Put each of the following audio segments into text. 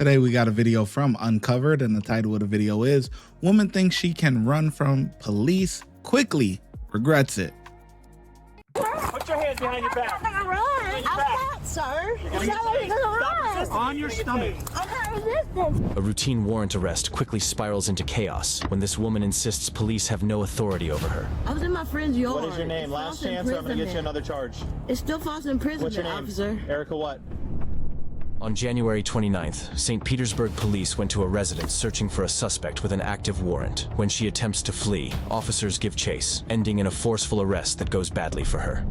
Today we got a video from Uncovered, and the title of the video is "Woman Thinks She Can Run from Police Quickly, Regrets It." Put your hands behind your back. I'm gonna run. I'm not, sir. It's not like you're gonna run. On your stomach. I'm not resisting. A routine warrant arrest quickly spirals into chaos when this woman insists police have no authority over her. I was in my friend's yard. What is your name? It's Last false chance or I'm going to get you imprisonment. another charge. It's still false imprisonment, What's your name? officer. Erica what? On January 29th, St. Petersburg police went to a residence searching for a suspect with an active warrant. When she attempts to flee, officers give chase, ending in a forceful arrest that goes badly for her.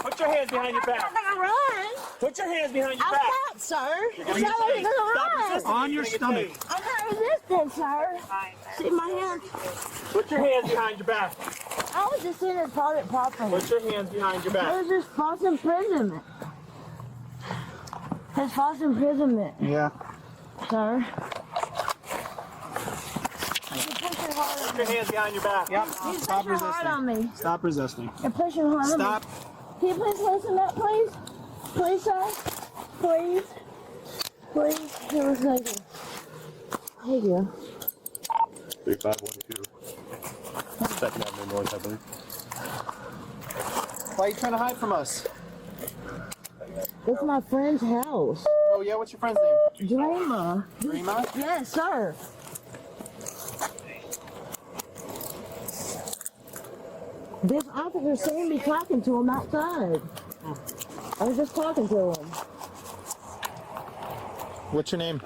Put your hands behind your back. I'm gonna run. Put your hands behind your I'm back. not, sir. It's not like you're gonna run. On your stomach. I'm not resisting, sir. See my hands? Put your hands behind your back. I was just in his private property. Put your hands behind your It back. was just false imprisonment. It's false imprisonment, Yeah. sir. Put your hands behind your back. Yep. He's pushing hard on me. Stop resisting. You're pushing hard on me. Stop. Can you please listen up, please? Please, sir? Please? Please? Here a second. Thank you. 3512. Second Avenue North, I believe. Why are you trying to hide from us? It's my friend's house. Oh yeah, what's your friend's name? Dreamer. Rima? Yes, sir. This officer seen me talking to him outside. I was just talking to him. What's your name?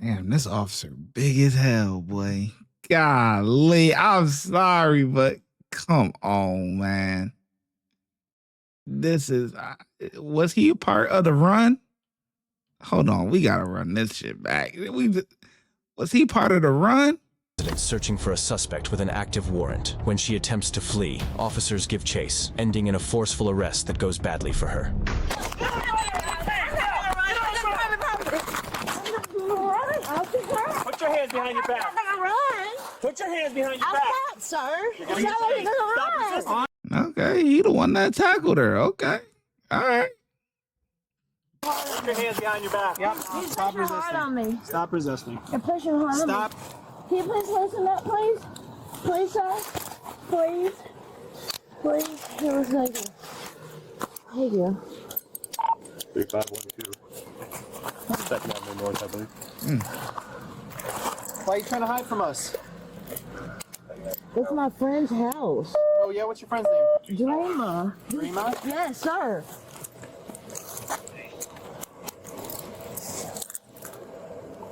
Damn, this officer big as hell, boy. Golly, I'm sorry, but come on, man. This is, was he a part of the run? Hold on, we gotta run this shit back. Was he part of the run? Searching for a suspect with an active warrant. When she attempts to flee, officers give chase, ending in a forceful arrest that goes badly for her. Put your hands behind your back. I'm gonna run. Put your hands behind your I'm back. not, sir. It's not like you're gonna Stop run. resisting. Okay, he the one that tackled her. Okay, all right. Put your hands behind your back. Yep. He's Stop pushing hard on resisting. me. Stop resisting. You're pushing hard on me. Stop. Can you please listen up, please? Please, sir? Please? Please? Here a second. Thank you. 3512. Second Avenue North, I believe. Why are you trying to hide from us? It's my friend's house. Oh yeah, what's your friend's name? Dreamer. Rima? Yes, sir.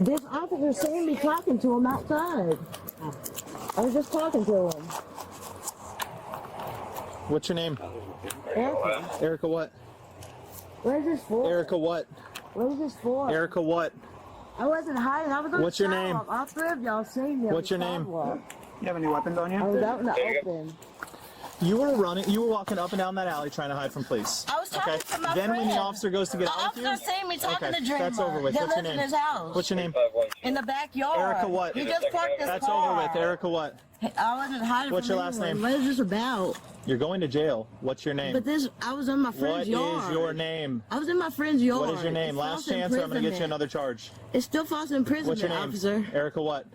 This officer seen me talking to him outside. I was just talking to him. What's your name? Erica, Erica what? what is this for? Erica what? What is this for? Erica what? I wasn't hiding. I was on What's the your name? sidewalk. All three of y'all seen me. on What's the your name? sidewalk. You have any weapons on I was out in the open. You were running. You were walking up and down that alley trying to hide from police. I was talking to my Then when the friend. officer goes to get The out with you, officer seen me talking okay, to Dreamer. that's over with. That What's your lives name? in his house. What's your name? In the backyard. Erica what? He just parked his That's car. over with. Erica what? I wasn't hiding What's from your last anyone. name? What is this about? You're going to jail. What's your name? But this, I was in my What friend's is yard. your name? I was in my friend's yard. What is your name? It's Last false chance, or I'm going to get you imprisonment. another charge. It's still false imprisonment, What's your name? officer. Erica what?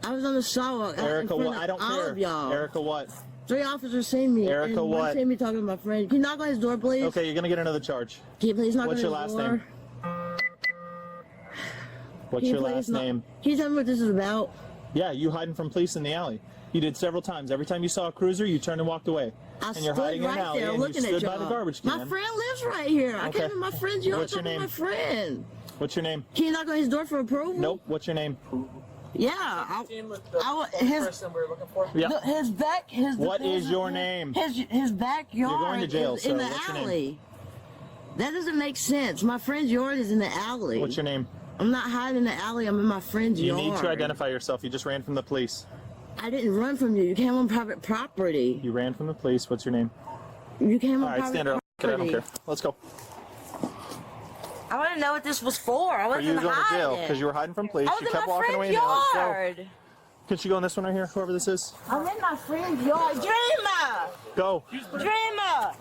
I was on the sidewalk. out in Erica front what? of I don't all care. of y'all. Erica what? Three officers seen me. Erica and one what? seen me talking to my friend. Can you knock on his door, please? Okay, you're going to get another charge. Can you please knock What's on your his last door? name? What's Can you your please last knock- name? Can you tell me what this is about? Yeah, you hiding from police in the alley. You did several times. Every time you saw a cruiser, you turned and walked away. I and you're stood hiding in right an alley, there and you looking stood at by y'all. the garbage can. My friend lives right here. I Okay. came to my friend's yard What's your talking to name? my friend. What's your name? Can you knock on his door for approval? Nope. What's your name? Yeah. His we're looking for? Yeah. his back. His. What his, is your name? His backyard. You're going to jail, is in sir. the What's your name? alley. That doesn't make sense. My friend's yard is in the alley. What's your name? I'm not hiding in the alley. I'm in my friend's You yard. need to identify yourself. You just ran from the police. I didn't run from you. You came on private property. You ran from the police. What's your name? You came on All right, private stand up. I property. don't care. Let's go. I want to know what this was for. I Are wasn't you going to hiding. jail because you were hiding from police? I was You in kept my walking away. friend's and let's go. yard. Can she go in this one right here? Whoever this is. I'm in my friend's yard. Dreamer! Go. Dreamer!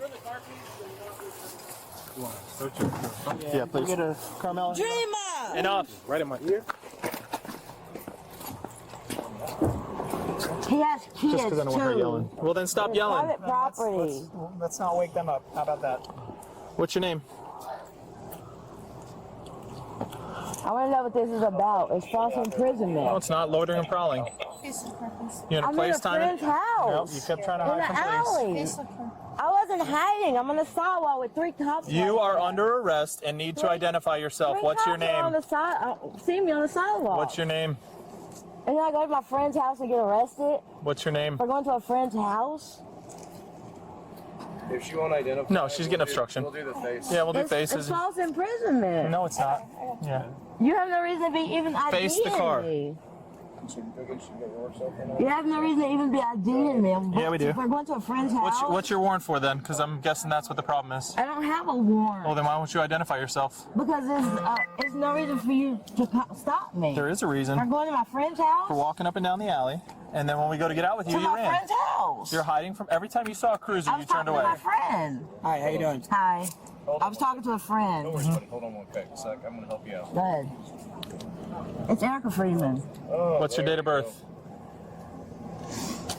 Yeah, please. Carmela. Dreamer! Enough. Right in my ear. He has kids Just because I don't want her too. yelling. Well, then stop yelling. Private property. Let's not wake them up. How about that? What's your name? I want to know what this is about. It's false imprisonment. No, it's not loitering and prowling. You're in a I'm place in a time. friend's house. Nope, you kept trying to In hide the from police. alley. I wasn't hiding. I'm on the sidewalk with 3 cops. You are under arrest and need to identify yourself. 3 What's your cops are on name? the side. See me on the sidewalk. What's your name? And then I go to my friend's house and get arrested What's your name? for going to a friend's house. If she won't identify, No, she's getting obstruction. We'll do the face. Yeah, we'll do It's faces. false imprisonment. No, it's not. Yeah. You have no reason to be even IDing Face the car. me. You have no reason to even be IDing me. Yeah, we do. We're going to a friend's house. What's your warrant for then? Because I'm guessing that's what the problem is. I don't have a warrant. Well, then why won't you identify yourself? Because there's no reason for you to stop me. There is a reason. We're going to my friend's house. For walking up and down the alley, and then when we go to get out with you, To you my ran. friend's house. You're hiding from every time you saw a cruiser, I you was turned talking away. to my friend. Hi, how you doing? Hi. I was talking to a friend. No worries, buddy. Hold on one quick sec. I'm gonna help you out. Go ahead. It's Erica Freeman. What's your date of birth?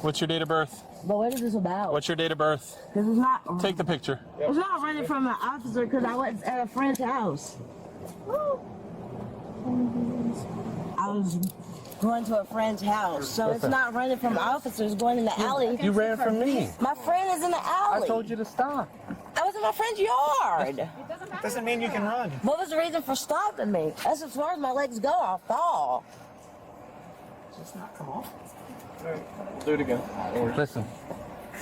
What's your date of birth? But what is this about? What's your date of birth? Because it's not. Take the picture. It's not running from an officer because I was at a friend's house. I was going to a friend's house, so it's not running from officers going in the alley. You ran from me. My friend is in the alley. I told you to stop. I was in my friend's yard. Doesn't mean you can run. What was the reason for stopping me? That's as far as my legs go. I'll fall. Do it again. Listen,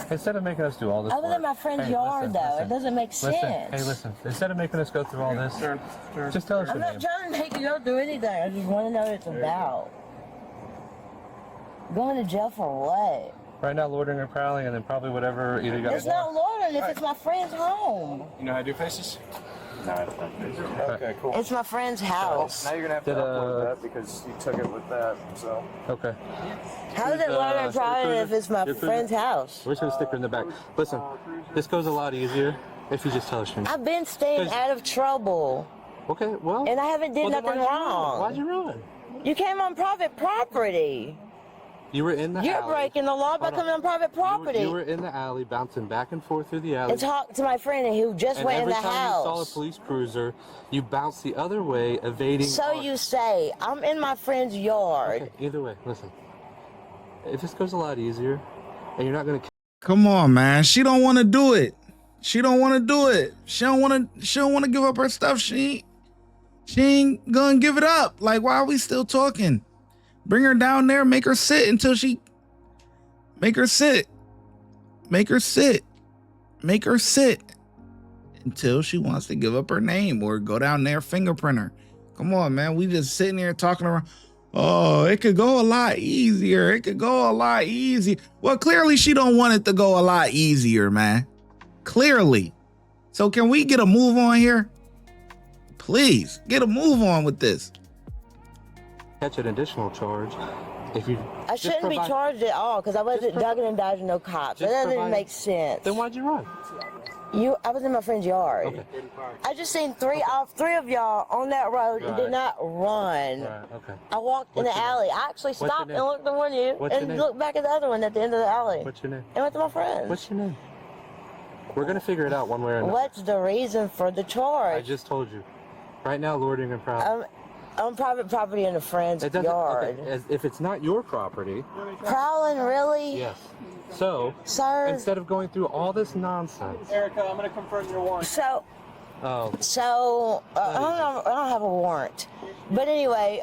instead of making us do all this I was work, in my friend's hey, yard, listen, though. listen. It doesn't make sense. Listen, hey, listen. Instead of making us go through all this, just tell us I'm your not name. trying to make you go through anything. I just want to know what it's about. Going to jail for what? Right now, loitering and prowling, and then probably whatever either you got. It's not loitering if it's my friend's home. You know how to do faces? No, I don't. Okay, cool. It's my friend's house. Now you're gonna have to Did, upload that because you took it with that. So. Okay. How is it loitering and prowling if it's my your cruiser? friend's house? We're just gonna stick her in the back. Listen, this goes a lot easier if you just tell us your name. I've been staying out of trouble, Okay, well. and I haven't did well, then nothing why'd you run? wrong. Why'd you run? You came on private property. You were in the You're alley. breaking the law by Hold on. coming on private property. You were in the alley, bouncing back and forth through the alley. And talk to my friend who just And went in every the time you saw a house. police cruiser, you bounced the other way, evading. So our- you say, I'm in my friend's yard. Okay, either way, listen. It just goes a lot easier, and you're not gonna. Come on, man. She don't want to do it. She don't want to do it. She don't want to give up her stuff. She ain't gonna give it up. Like, why are we still talking? Bring her down there, make her sit until she make her sit. Make her sit. Make her sit until she wants to give up her name or go down there, fingerprint her. Come on, man. We just sitting here talking around. Oh, it could go a lot easier. It could go a lot easier. Well, clearly she don't want it to go a lot easier, man. Clearly. So can we get a move on here? Please, get a move on with this. Catch an additional charge if you. I just shouldn't be provide- charged at all because I wasn't ducking and dodging no cops. That Just doesn't provide- make sense. Then why'd you run? I was in my friend's yard. Okay. I just seen three of y'all on that road and did Right. not run. Right. Okay. I walked in What's the your alley. I actually your stopped name? and looked at one of you What's your and name? looked back at the other one at the end of the alley. What's your name? And went to my friends. What's your name? We're gonna figure it out one way or another. What's the reason for the I charge? just told you. Right now, loitering and prowling. On private property in a friend's It doesn't. yard. Okay. If it's not your property, Prowling, really? yes. So Sir? instead of going through all this nonsense. Erica, I'm gonna confirm your warrant. So, Oh. I don't have a warrant. But anyway,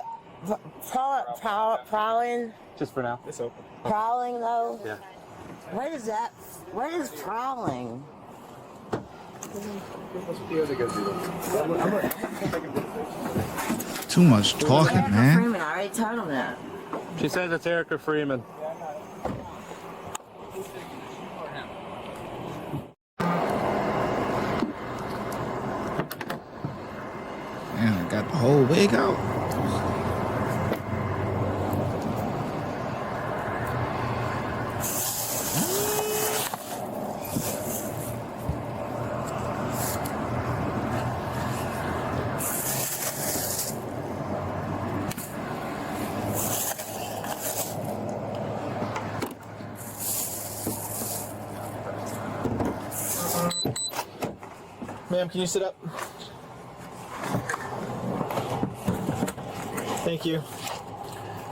prowling, Just for now. It's open. prowling though? Yeah. What is that? What is prowling? Too much talking, Erica man. Freeman, I already told him that. She says it's Erica Freeman. Man, I got the whole wig out. Ma'am, can you sit up? Thank you.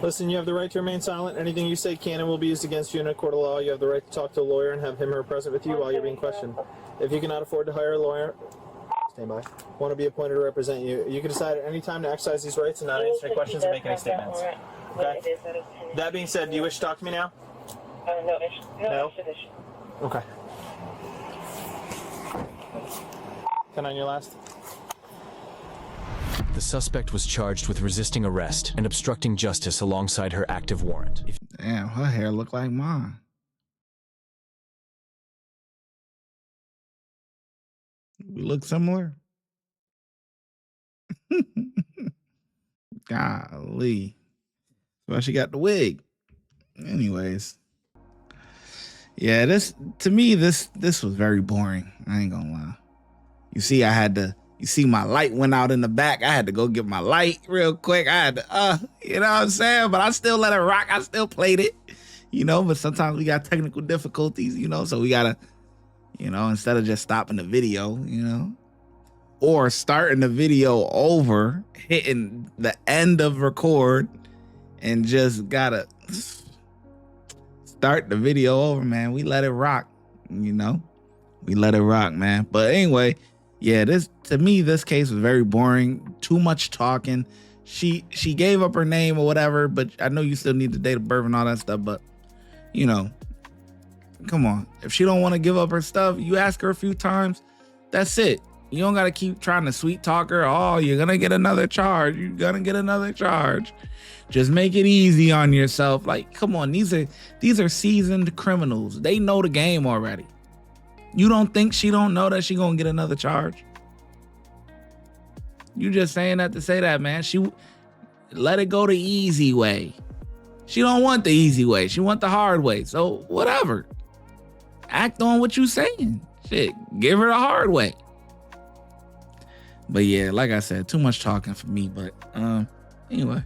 Listen, you have the right to remain silent. Anything you say can and will be used against you in a court of law. You have the right to talk to a lawyer and have him or her present with you while you're being questioned. If you cannot afford to hire a lawyer, stand by. Want to be appointed to represent you. You can decide at any time to exercise these rights and not answer any questions or make any statements. Okay? That being said, do you wish to talk to me now? No? Okay. 10 on your last. The suspect was charged with resisting arrest and obstructing justice alongside her active warrant. Damn, her hair look like mine. We look similar. Golly. Well, she got the wig. Anyways. Yeah, this was very boring. I ain't gonna lie. You see, you see my light went out in the back. I had to go get my light real quick. I had to, you know what I'm saying? But I still let it rock. I still played it, you know, but sometimes we got technical difficulties, you know, so we gotta, you know, instead of just stopping the video, you know, or starting the video over, hitting the end of record and just gotta start the video over, man. We let it rock, you know, we let it rock, man. But anyway, yeah, to me, this case was very boring. Too much talking. She gave up her name or whatever, but I know you still need the date of birth and all that stuff. But, you know, come on. If she don't want to give up her stuff, you ask her a few times. That's it. You don't got to keep trying to sweet talk her. Oh, you're going to get another charge. You're going to get another charge. Just make it easy on yourself. Like, come on. These are seasoned criminals. They know the game already. You don't think she don't know that she gonna get another charge? You just saying that to say that, man. She let it go the easy way. She don't want the easy way. She want the hard way. So whatever. Act on what you saying. Shit, give her the hard way. But yeah, like I said, too much talking for me. But anyway.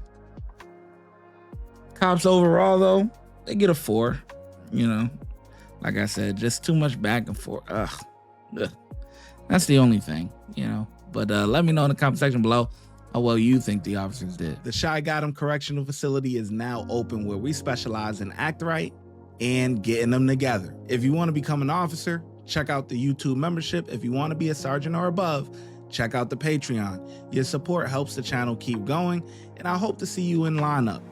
Cops overall though, they get a 4, you know. Like I said, just too much back and forth. Ugh. That's the only thing, you know. But let me know in the comment section below how well you think the officers did. The ShyGotEm Correctional Facility is now open, where we specialize in act right and getting them together. If you want to become an officer, check out the YouTube membership. If you want to be a sergeant or above, check out the Patreon. Your support helps the channel keep going, and I hope to see you in lineup.